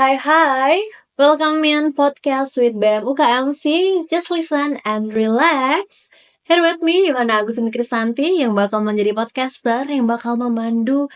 Hai. Welcome in podcast with BEM UKMC. Just listen and relax. Here with me, Yohana Agustin Kristanti yang bakal menjadi podcaster yang bakal memandu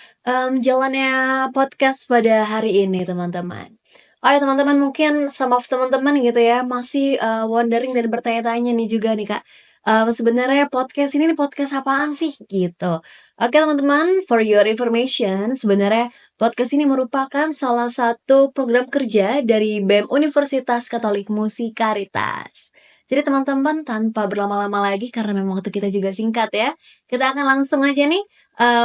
jalannya podcast pada hari ini, teman-teman. Oh ya teman-teman, mungkin some of teman-teman gitu ya masih wondering dan bertanya-tanya nih juga nih Kak. Sebenarnya podcast ini nih podcast apaan sih gitu. Oke teman-teman, for your information, sebenarnya podcast ini merupakan salah satu program kerja dari BEM Universitas Katolik Musikaritas. Jadi teman-teman tanpa berlama-lama lagi karena memang waktu kita juga singkat ya, kita akan langsung aja nih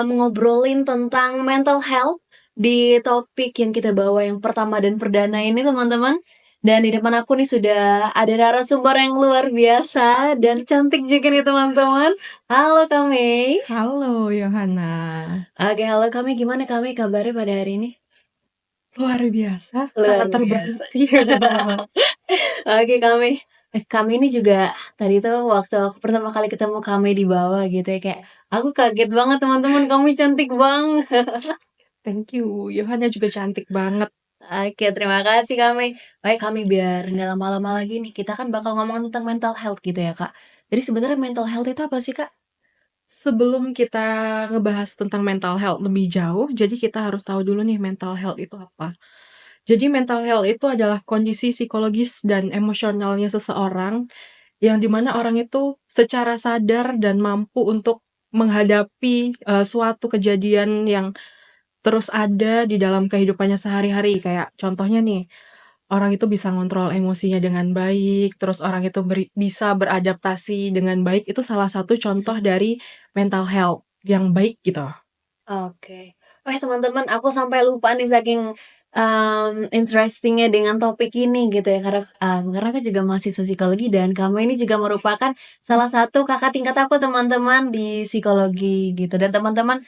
ngobrolin tentang mental health di topik yang kita bawa yang pertama dan perdana ini teman-teman. Dan di depan aku nih sudah ada narasumber yang luar biasa dan cantik juga nih teman-teman. Halo Kami. Halo Yohana. Oke, halo Kami. Gimana Kami kabarnya pada hari ini? Luar biasa, Luar sangat biasa. terbantu. Oke kami ini juga tadi tuh waktu aku pertama kali ketemu kami di bawah gitu ya kayak aku kaget banget teman-teman, kami cantik banget. Thank you, Yohana juga cantik banget. Oke, terima kasih kami. Baik kami biar nggak lama-lama lagi nih kita kan bakal ngomong tentang mental health gitu ya Kak. Jadi sebenarnya mental health itu apa sih Kak? Sebelum kita ngebahas tentang mental health lebih jauh, jadi kita harus tahu dulu nih mental health itu apa. Jadi mental health itu adalah kondisi psikologis dan emosionalnya seseorang yang dimana orang itu secara sadar dan mampu untuk menghadapi suatu kejadian yang terus ada di dalam kehidupannya sehari-hari. Kayak contohnya nih, orang itu bisa ngontrol emosinya dengan baik, terus orang itu bisa beradaptasi dengan baik, itu salah satu contoh dari mental health yang baik gitu. Oke. Wah teman-teman, aku sampai lupa nih saking interestingnya dengan topik ini gitu ya karena kan juga mahasiswa psikologi dan kamu ini juga merupakan salah satu kakak tingkat aku teman-teman di psikologi gitu dan teman-teman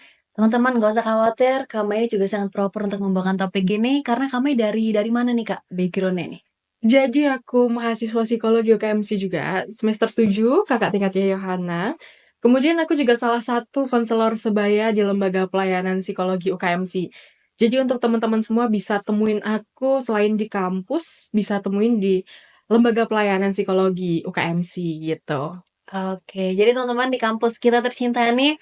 gak usah khawatir, kamu ini juga sangat proper untuk membawakan topik ini karena kami dari mana nih Kak backgroundnya nih? Jadi aku mahasiswa psikologi UKMC juga, semester 7, kakak tingkatnya Yohana. Kemudian aku juga salah satu konselor sebaya di Lembaga Pelayanan Psikologi UKMC. Jadi untuk teman-teman semua bisa temuin aku selain di kampus, bisa temuin di Lembaga Pelayanan Psikologi UKMC gitu. Oke, jadi teman-teman di kampus kita tercinta nih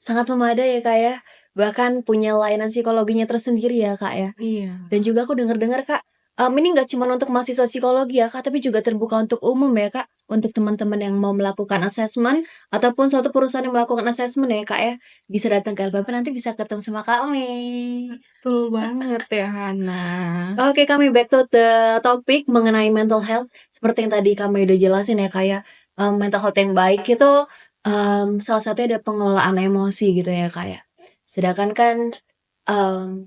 sangat memadai ya Kak ya. Bahkan punya layanan psikologinya tersendiri ya Kak ya. Iya. Dan juga aku dengar-dengar Kak, ini nggak cuma untuk mahasiswa psikologi ya Kak, tapi juga terbuka untuk umum ya Kak. Untuk teman-teman yang mau melakukan assessment ataupun suatu perusahaan yang melakukan assessment ya Kak ya. Bisa datang ke LPP nanti bisa ketemu sama kami. Betul banget ya, Hana. Oke, kami back to the topic mengenai mental health. Seperti yang tadi kami udah jelasin ya, kayak mental health yang baik itu salah satunya ada pengelolaan emosi gitu ya, kayak. Sedangkan kan em,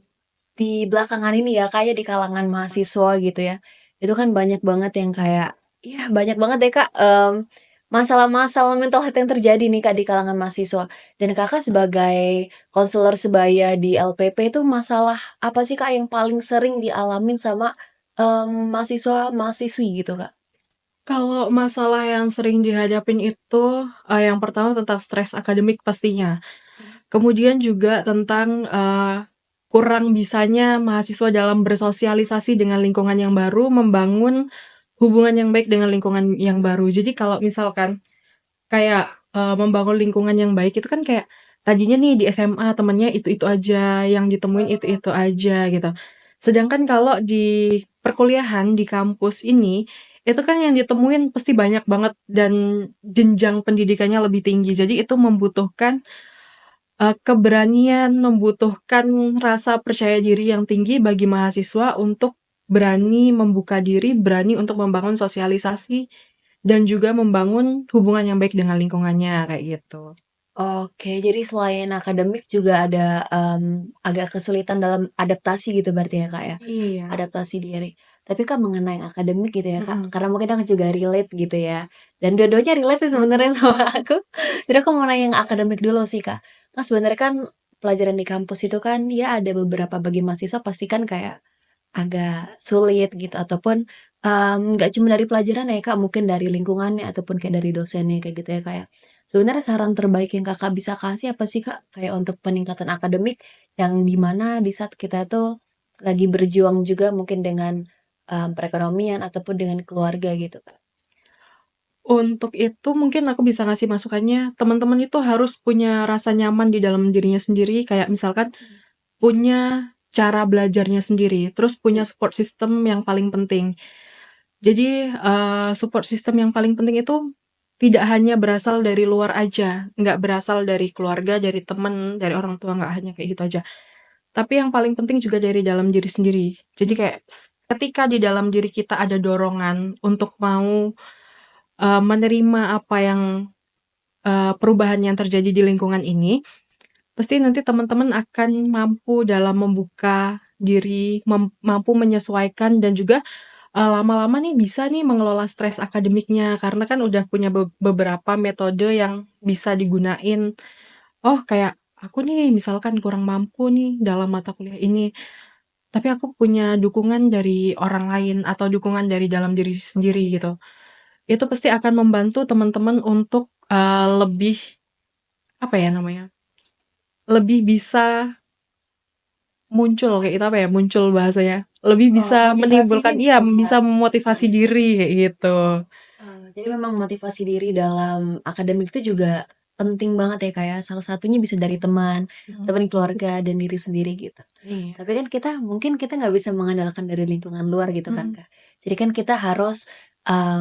di belakangan ini ya, kayak di kalangan mahasiswa gitu ya, itu kan banyak banget yang kayak, ya banyak banget deh Kak, masalah-masalah mental health yang terjadi nih Kak di kalangan mahasiswa. Dan Kakak sebagai konselor sebaya di LPP itu masalah apa sih Kak yang paling sering dialamin sama mahasiswa-mahasiswi gitu Kak? Kalau masalah yang sering dihadapin itu, yang pertama tentang stres akademik pastinya. Kemudian juga tentang, kurang bisanya mahasiswa dalam bersosialisasi dengan lingkungan yang baru, membangun hubungan yang baik dengan lingkungan yang baru. Jadi kalau misalkan kayak, membangun lingkungan yang baik itu kan kayak tadinya nih di SMA temennya itu-itu aja, yang ditemuin itu-itu aja gitu. Sedangkan kalau di perkuliahan di kampus ini, itu kan yang ditemuin pasti banyak banget dan jenjang pendidikannya lebih tinggi. Jadi itu membutuhkan, keberanian, membutuhkan rasa percaya diri yang tinggi bagi mahasiswa untuk berani membuka diri, berani untuk membangun sosialisasi dan juga membangun hubungan yang baik dengan lingkungannya, kayak gitu. Oke, jadi selain akademik juga ada agak kesulitan dalam adaptasi gitu berarti ya Kak ya? Iya. Adaptasi diri. Tapi Kak mengenai akademik gitu ya Kak, Mhm. karena mungkin aku juga relate gitu ya. Dan dua-duanya relate sih sebenarnya sama aku. Jadi aku mau nanya yang akademik dulu sih Kak. Kan sebenarnya kan pelajaran di kampus itu kan ya ada beberapa bagi mahasiswa pasti kan kayak agak sulit gitu ataupun nggak cuma dari pelajaran ya Kak, mungkin dari lingkungannya ataupun kayak dari dosennya kayak gitu ya Kak ya. Sebenarnya saran terbaik yang Kakak bisa kasih apa sih Kak? Kayak untuk peningkatan akademik yang di mana di saat kita tuh lagi berjuang juga mungkin dengan perekonomian ataupun dengan keluarga gitu Kak? Untuk itu mungkin aku bisa ngasih masukannya, teman-teman itu harus punya rasa nyaman di dalam dirinya sendiri, kayak misalkan punya cara belajarnya sendiri, terus punya support system yang paling penting. Jadi, support system yang paling penting itu tidak hanya berasal dari luar aja, nggak berasal dari keluarga, dari teman, dari orang tua, nggak hanya kayak gitu aja. Tapi yang paling penting juga dari dalam diri sendiri. Jadi kayak ketika di dalam diri kita ada dorongan untuk mau, menerima apa yang, perubahan yang terjadi di lingkungan ini, pasti nanti teman-teman akan mampu dalam membuka diri, mampu menyesuaikan dan juga, lama-lama nih bisa nih mengelola stres akademiknya karena kan udah punya beberapa metode yang bisa digunain. Oh kayak aku nih misalkan kurang mampu nih dalam mata kuliah ini, tapi aku punya dukungan dari orang lain atau dukungan dari dalam diri sendiri gitu. Itu pasti akan membantu teman-teman untuk, lebih, apa ya namanya, lebih bisa muncul kayak gitu, apa ya, muncul bahasanya, lebih Oh, bisa motivasinya menimbulkan iya, bisa bisa memotivasi diri kayak gitu. jadi memang motivasi diri dalam akademik itu juga penting banget ya Kak ya, salah satunya bisa dari teman, Mhm. teman keluarga, dan diri sendiri gitu. Iya. Tapi kan kita mungkin kita nggak bisa mengandalkan dari lingkungan luar gitu kan Mhm. Kak. Jadi kan kita harus,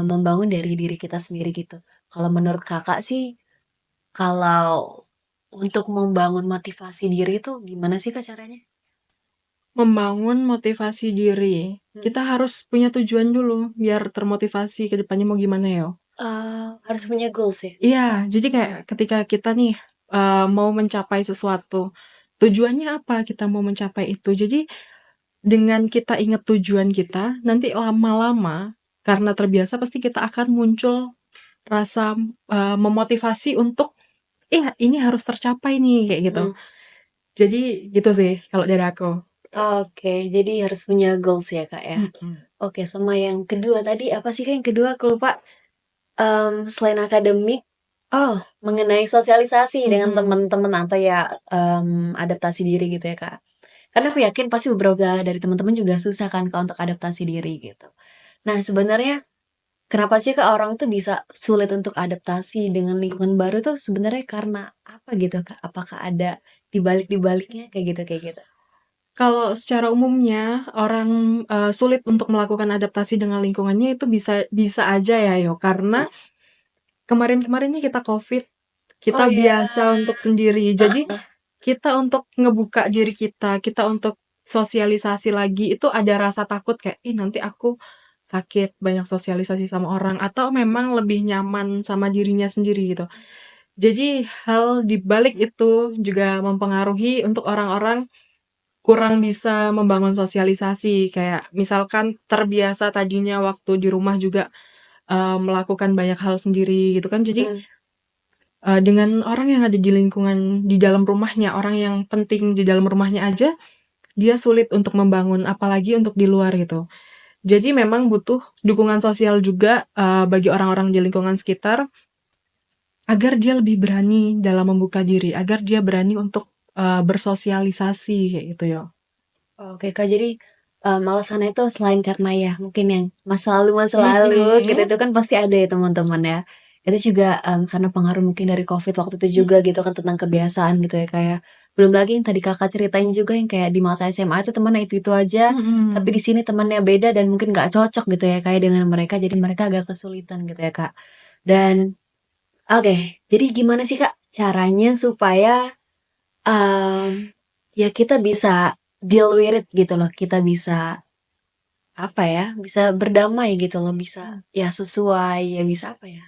membangun dari diri kita sendiri gitu. Kalau menurut Kakak sih, kalau untuk membangun motivasi diri itu gimana sih Kak caranya? Membangun motivasi diri. Mhm. Kita harus punya tujuan dulu biar termotivasi ke depannya mau gimana ya. Harus punya goals ya? Iya, jadi kayak Mhm. ketika kita nih, mau mencapai sesuatu, tujuannya apa kita mau mencapai itu. Jadi dengan kita ingat tujuan kita, nanti lama-lama karena terbiasa pasti kita akan muncul rasa, memotivasi untuk, "Iya, ini harus tercapai nih," kayak gitu. Mhm. Jadi gitu sih kalau dari aku. Oke, jadi harus punya goals ya Kak ya? Mhm. Oke, sama yang kedua tadi apa sih Kak yang kedua? Aku lupa. Selain akademik, oh, mengenai sosialisasi dengan Mhm. teman-teman atau ya, adaptasi diri gitu ya, Kak. Karena aku yakin pasti beberapa dari teman-teman juga susah kan, Kak, untuk adaptasi diri gitu. Nah, sebenarnya kenapa sih, Kak, orang tuh bisa sulit untuk adaptasi dengan lingkungan baru tuh sebenarnya karena apa gitu, Kak? Apakah ada di baliknya kayak gitu? Kalau secara umumnya orang, sulit untuk melakukan adaptasi dengan lingkungannya itu bisa bisa aja ya, Yo, karena kemarin-kemarin nih kita Covid, Oh kita ya, biasa untuk sendiri. Jadi kita untuk ngebuka diri kita untuk sosialisasi lagi itu ada rasa takut kayak, "Ih, nanti aku sakit, banyak sosialisasi sama orang," atau memang lebih nyaman sama dirinya sendiri gitu. Jadi hal di balik itu juga mempengaruhi untuk orang-orang kurang bisa membangun sosialisasi, kayak misalkan terbiasa tadinya waktu di rumah juga, melakukan banyak hal sendiri gitu kan. Jadi, mhm. dengan orang yang ada di lingkungan di dalam rumahnya, orang yang penting di dalam rumahnya aja, dia sulit untuk membangun, apalagi untuk di luar gitu. Jadi memang butuh dukungan sosial juga, bagi orang-orang di lingkungan sekitar, agar dia lebih berani dalam membuka diri, agar dia berani untuk, bersosialisasi kayak gitu ya. Oke Kak, jadi, alasannya itu selain karena ya mungkin yang masa lalu gitu Mhm. itu kan pasti ada ya teman-teman ya. Itu juga, karena pengaruh mungkin dari Covid waktu itu juga gitu kan tentang kebiasaan gitu ya kayak belum lagi yang tadi Kakak ceritain juga yang kayak di masa SMA itu temannya itu aja, tapi di Mhm. sini temannya beda dan mungkin nggak cocok gitu ya kayak dengan mereka, jadi mereka agak kesulitan gitu ya Kak. Dan oke, jadi gimana sih Kak caranya supaya ya kita bisa deal with it gitu loh, kita bisa, apa ya, bisa berdamai gitu loh, bisa ya sesuai, ya bisa apa ya,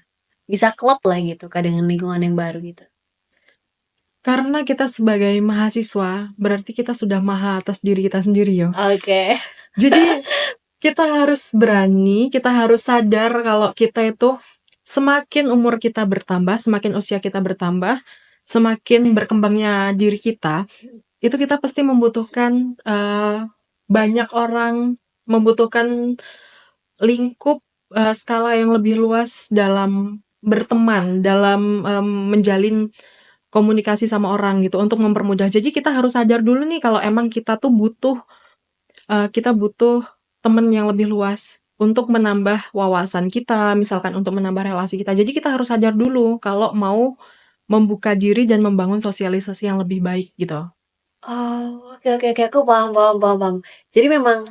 bisa klop lah gitu Kak dengan lingkungan yang baru gitu. Karena kita sebagai mahasiswa, berarti kita sudah maha atas diri kita sendiri yo. Oke. Jadi kita harus berani, kita harus sadar kalau kita itu semakin umur kita bertambah, semakin usia kita bertambah, semakin berkembangnya diri kita, itu kita pasti membutuhkan banyak orang, membutuhkan lingkup skala yang lebih luas dalam berteman, dalam menjalin komunikasi sama orang gitu untuk mempermudah. Jadi kita harus sadar dulu nih kalau emang kita tuh butuh kita butuh temen yang lebih luas untuk menambah wawasan kita, misalkan untuk menambah relasi kita. Jadi kita harus sadar dulu kalau mau membuka diri dan membangun sosialisasi yang lebih baik gitu. Oh, oke oke oke, aku paham paham paham paham. Jadi memang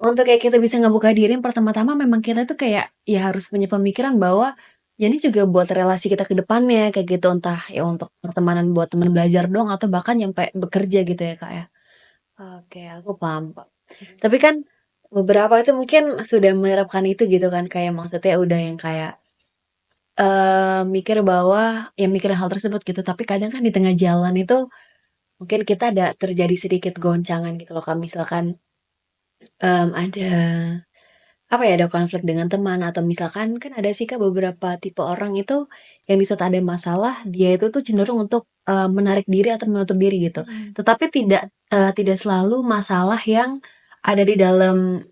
untuk kayak kita bisa ngebuka diri, yang pertama-tama memang kita tuh kayak, ya harus punya pemikiran bahwa, ya ini juga buat relasi kita ke depannya, kayak gitu. Entah ya untuk pertemanan buat teman belajar doang atau bahkan nyampe bekerja gitu ya, Kak, ya? Oke, aku paham kok. Tapi kan beberapa itu mungkin sudah menerapkan itu gitu kan, kayak maksudnya udah yang kayak, mikir bahwa ya mikirin hal tersebut gitu, tapi kadang kan di tengah jalan itu mungkin kita ada terjadi sedikit goncangan gitu loh, Kak. Misalkan, ada apa ya, ada konflik dengan teman atau misalkan kan ada sih Kak beberapa tipe orang itu yang di saat ada masalah dia itu tuh cenderung untuk, menarik diri atau menutup diri gitu. Tetapi tidak selalu masalah yang ada di dalam,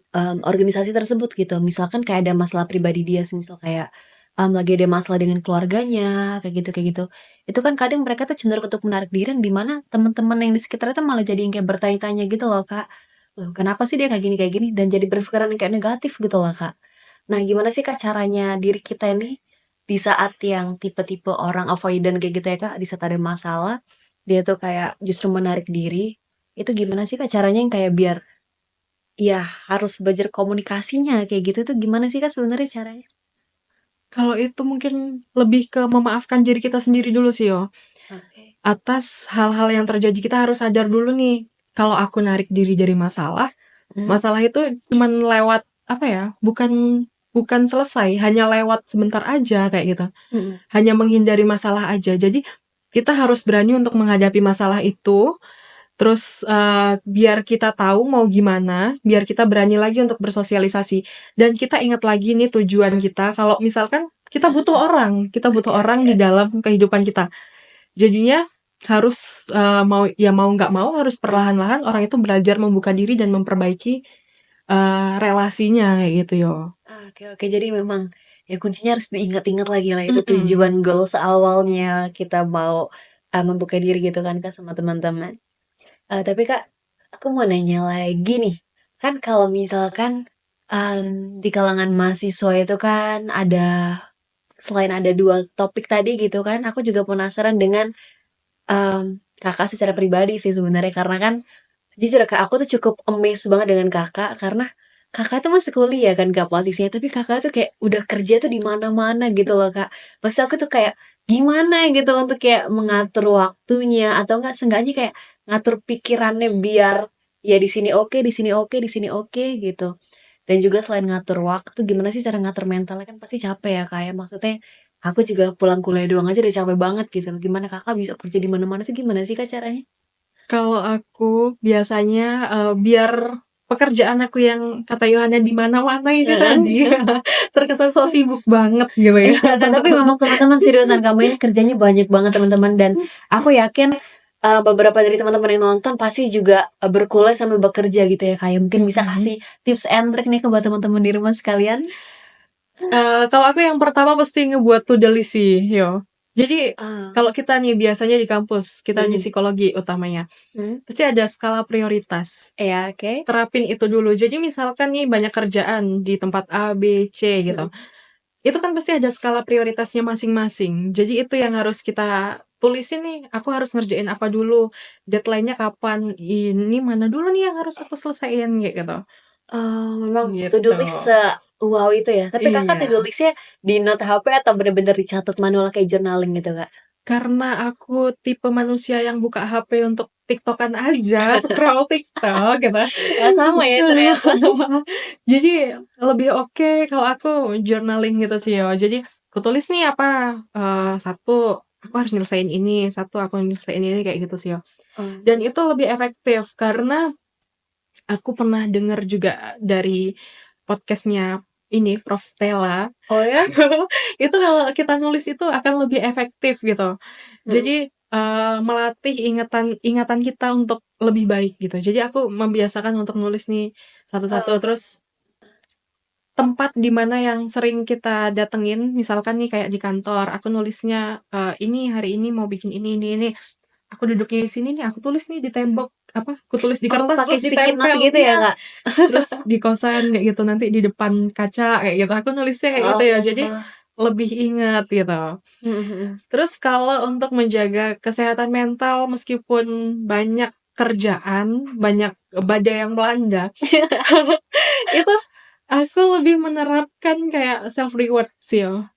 organisasi tersebut gitu. Misalkan kayak ada masalah pribadi dia semisal kayak, lagi ada masalah dengan keluarganya kayak gitu. Itu kan kadang mereka tuh cenderung untuk menarik diri yang di mana teman-teman yang di sekitar itu malah jadi yang kayak bertanya-tanya gitu loh Kak. Loh kenapa sih dia kayak gini dan jadi berpikiran yang kayak negatif gitu loh, Kak. Nah gimana sih, Kak, caranya diri kita ini di saat yang tipe-tipe orang avoidant kayak gitu ya, Kak, di saat ada masalah, dia tuh kayak justru menarik diri, itu gimana sih, Kak, caranya yang kayak biar ya harus belajar komunikasinya kayak gitu tuh gimana sih, Kak, sebenarnya caranya? Kalau itu mungkin lebih ke memaafkan diri kita sendiri dulu sih yo. Oke. Atas hal-hal yang terjadi kita harus sadar dulu nih, kalau aku narik diri dari masalah, Mmm, masalah itu cuman lewat apa ya, bukan bukan selesai, hanya lewat sebentar aja kayak gitu. mhm, Hanya menghindari masalah aja. Jadi kita harus berani untuk menghadapi masalah itu, terus biar kita tahu mau gimana, biar kita berani lagi untuk bersosialisasi. Dan kita ingat lagi nih tujuan kita, kalau misalkan kita butuh oke orang oke di oke. dalam kehidupan kita. Jadinya harus mau nggak mau harus perlahan-lahan orang itu belajar membuka diri dan memperbaiki relasinya kayak gitu yo. Oke oke, jadi memang ya kuncinya harus diingat-ingat lagi lah itu Mm-mm. tujuan goals awalnya kita mau, membuka diri gitu kan, Kak, sama teman-teman. Tapi Kak, aku mau nanya lagi nih. Kan kalau misalkan, di kalangan mahasiswa itu kan ada selain ada 2 topik tadi gitu kan, aku juga penasaran dengan, Kakak secara pribadi sih sebenarnya. Karena kan jujur ya Kak, aku tuh cukup amazed banget dengan Kakak, karena Kakak tuh masih kuliah kan Kak posisinya, tapi Kakak tuh kayak udah kerja tuh di mana-mana gitu loh Kak. Maksud aku tuh kayak, gimana gitu untuk kayak mengatur waktunya, atau enggak seenggaknya kayak ngatur pikirannya biar, ya di sini oke, di sini oke, di sini oke, gitu. Dan juga selain ngatur waktu, gimana sih cara ngatur mentalnya, kan pasti capek ya Kak ya, maksudnya aku juga pulang kuliah doang aja udah capek banget gitu loh, gimana Kakak bisa kerja di mana-mana sih, gimana sih Kak caranya? Kalau aku biasanya biar pekerjaan aku yang kata Yohana di mana-mana itu tadi Heeh. terkesan so sibuk banget gitu ya. Enggak, Kak, tapi memang teman-teman seriusan kamu ini kerjanya banyak banget teman-teman dan aku yakin beberapa dari teman-teman yang nonton pasti juga berkuliah sambil bekerja gitu ya kayak mungkin bisa Mm-mm. kasih tips and trick nih ke buat teman-teman di rumah sekalian. Kalau aku yang pertama pasti ngebuat to do list sih, yo. Jadi Ah, kalau kita nih biasanya di kampus, kita di mm, psikologi utamanya, mm. pasti ada skala prioritas. Ya oke. Terapin itu dulu. Jadi misalkan nih banyak kerjaan di tempat A, B, C gitu. Mm. Itu kan pasti ada skala prioritasnya masing-masing. Jadi itu yang harus kita tulisin nih. Aku harus ngerjain apa dulu, deadline-nya kapan, ini mana dulu nih yang harus aku selesaiin kayak gitu. Memang to do Gitu. list wow itu ya. Tapi kakak to do Iya. listnya di note HP atau bener-bener dicatat manual kayak journaling gitu kak? Karena aku tipe manusia yang buka HP untuk TikTokan aja, scroll TikTok gitu. Sama ya ternyata. Jadi lebih oke kalau aku journaling gitu sih ya. Jadi aku tulis nih apa satu aku harus nyelesain ini, satu aku nyelesain ini kayak gitu sih ya. Dan Hmm. itu lebih efektif karena aku pernah dengar juga dari podcastnya ini Prof Stella. Oh ya? Itu kalau kita nulis itu akan lebih efektif gitu. Mm. Jadi melatih ingatan ingatan kita untuk lebih baik gitu. Jadi aku membiasakan untuk nulis nih satu-satu, Oh. terus tempat di mana yang sering kita datengin, misalkan nih kayak di kantor, aku nulisnya ini hari ini mau bikin ini, aku duduknya di sini nih, aku tulis nih di tembok aku tulis di Oh, kertas pakai terus sticky note ditempel, gitu ya, iya. Kak? Terus di kosan kayak gitu, nanti di depan kaca kayak gitu, aku nulisnya kayak gitu ya, jadi Oh, lebih ingat gitu. mhm mhm. Terus kalau untuk menjaga kesehatan mental meskipun banyak kerjaan, banyak badai yang melanda, itu aku lebih menerapkan kayak self reward sih yo.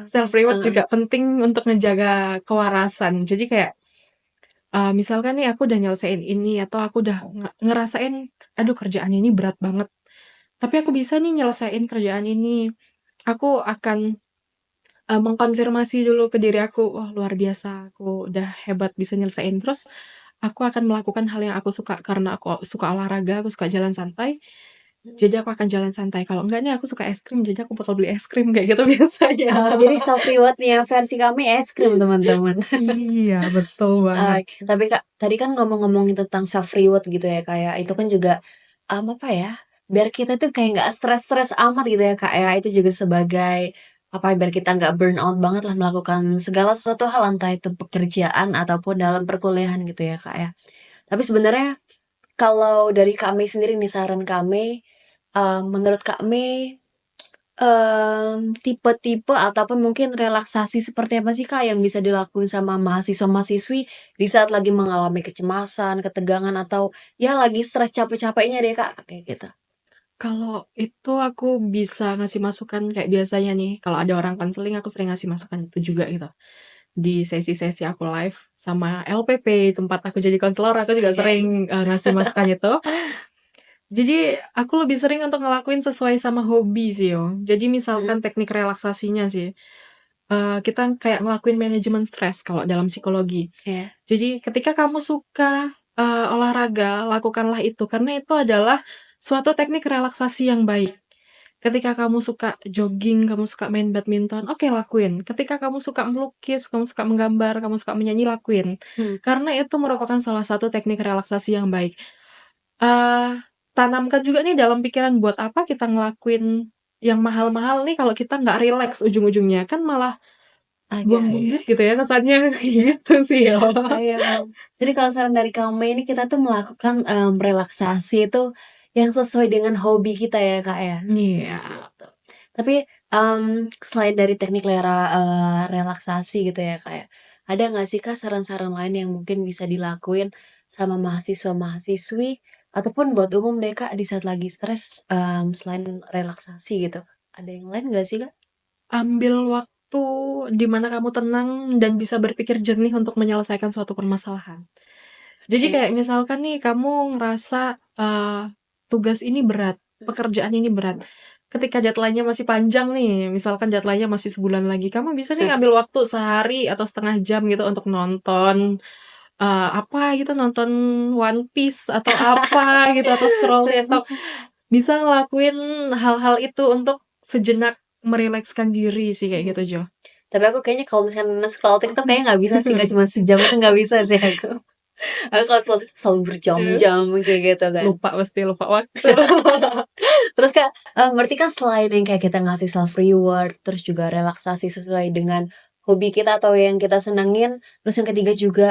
Self Oke, reward heeh. juga penting untuk menjaga kewarasan. Jadi kayak misalkan nih aku udah nyelesain ini atau aku udah ngerasain aduh kerjaan ini berat banget. Tapi aku bisa nih nyelesain kerjaan ini. Aku akan mengkonfirmasi dulu ke diri aku, wah luar biasa, aku udah hebat bisa nyelesain. Terus aku akan melakukan hal yang aku suka karena aku suka olahraga, aku suka jalan santai. Mhm. Jadi aku akan jalan santai. Kalau enggak nih aku suka es krim, jadi aku bakal beli es krim kayak gitu biasanya. Oh, jadi self reward-nya versi kami es krim, teman-teman. Iya, betul banget. Oke, tapi Kak, tadi kan ngomong-ngomongin tentang self reward gitu ya, kayak itu kan juga, apa ya, biar kita tuh kayak nggak stres-stres amat gitu ya, Kak, ya. Itu juga sebagai, apa ya, biar kita nggak burn out banget lah melakukan segala sesuatu hal, entah itu pekerjaan ataupun dalam perkuliahan gitu ya, Kak, ya. Tapi sebenarnya kalau dari kami sendiri nih, saran kami, menurut kami tipe-tipe ataupun mungkin relaksasi seperti apa sih, Kak, yang bisa dilakuin sama mahasiswa-mahasiswi di saat lagi mengalami kecemasan, ketegangan, atau ya lagi stres capek-capeknya deh, Kak, kayak gitu? Kalau itu aku bisa ngasih masukan kayak biasanya nih, kalau ada orang konseling aku sering ngasih masukan itu juga gitu. Di sesi-sesi aku live sama LPP, tempat aku jadi konselor, aku juga Iya iya. sering ngasih masukan itu. Jadi aku lebih sering untuk ngelakuin sesuai sama hobi sih yo. Jadi Mhm, misalkan teknik relaksasinya sih, kita kayak ngelakuin manajemen stres kalau dalam psikologi. iya. Jadi ketika kamu suka olahraga, lakukanlah itu karena itu adalah suatu teknik relaksasi yang baik. Ketika kamu suka jogging, kamu suka main badminton, oke lakuin. Ketika kamu suka melukis, kamu suka menggambar, kamu suka menyanyi, lakuin. Mhm. Karena itu merupakan salah satu teknik relaksasi yang baik. Eee, tanamkan juga nih dalam pikiran, buat apa kita ngelakuin yang mahal-mahal nih kalau kita nggak rileks ujung-ujungnya, kan malah Iya buang-buang iya. duit gitu ya kesannya, gitu sih ya. Iya, Bang. Jadi kalau saran dari kami ini kita tuh melakukan, relaksasi itu yang sesuai dengan hobi kita ya, Kak, ya? Iya. Gitu. Tapi, selain dari teknik relaksasi gitu ya, Kak, ya, ada nggak sih, Kak, saran-saran lain yang mungkin bisa dilakuin sama mahasiswa-mahasiswi ataupun buat umum deh, Kak, di saat lagi stres, selain relaksasi gitu? Ada yang lain nggak sih, Kak? Ambil waktu di mana kamu tenang dan bisa berpikir jernih untuk menyelesaikan suatu permasalahan. Jadi Oke. kayak misalkan nih kamu ngerasa, tugas ini berat, Mhm. pekerjaan ini berat. Ketika deadline-nya masih panjang nih, misalkan deadline-nya masih sebulan lagi, kamu bisa nih Heeh. ngambil waktu sehari atau setengah jam gitu untuk nonton, apa gitu, nonton One Piece atau apa gitu, atau scroll TikTok. Bisa ngelakuin hal-hal itu untuk sejenak merilekskan diri sih, kayak Mhm. gitu, Jo. Tapi aku kayaknya kalau misalnya scroll TikTok kayaknya nggak bisa sih, Kak, cuma sejam itu nggak bisa sih aku. Aku kalau scroll TikTok selalu berjam-jam kayak gitu kan. Lupa, pasti lupa waktu. Terus Kak, berarti kan selain yang kayak kita ngasih self reward, terus juga relaksasi sesuai dengan hobi kita atau yang kita senengin, terus yang ketiga juga,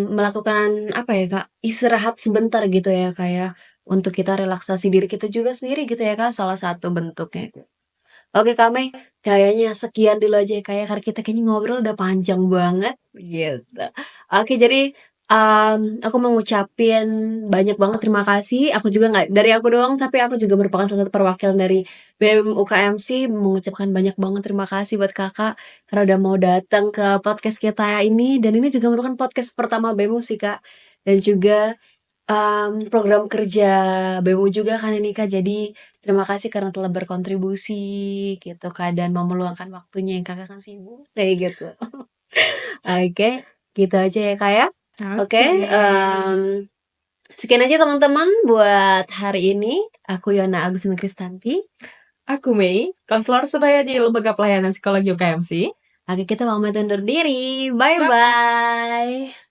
melakukan apa ya Kak, istirahat sebentar gitu ya Kak ya, untuk kita relaksasi diri kita juga sendiri gitu ya Kak, salah satu bentuknya. Oke Kak Mei, kayaknya sekian dulu aja ya Kak ya, karena kita kayaknya ngobrol udah panjang banget, gitu. Oke jadi, aku mau ngucapin banyak banget terima kasih, aku juga nggak dari aku doang, tapi aku juga merupakan salah satu perwakilan dari BEM UKMC, mengucapkan banyak banget terima kasih buat Kakak, karena udah mau datang ke podcast kita ini, dan ini juga merupakan podcast pertama BEM sih Kak, dan juga program kerja BEM juga kan ini Kak, jadi terima kasih karena telah berkontribusi gitu Kak, dan mau meluangkan waktunya yang Kakak kan sibuk, kayak gitu. Oke, gitu aja ya Kak ya. Oke, Oke. sekian aja teman-teman buat hari ini. Aku Yona Agustina Kristanti. Aku Mei, konselor sebaya di Lembaga Pelayanan Psikologi UKMC. Oke, kita pamit undur diri. Bye-bye.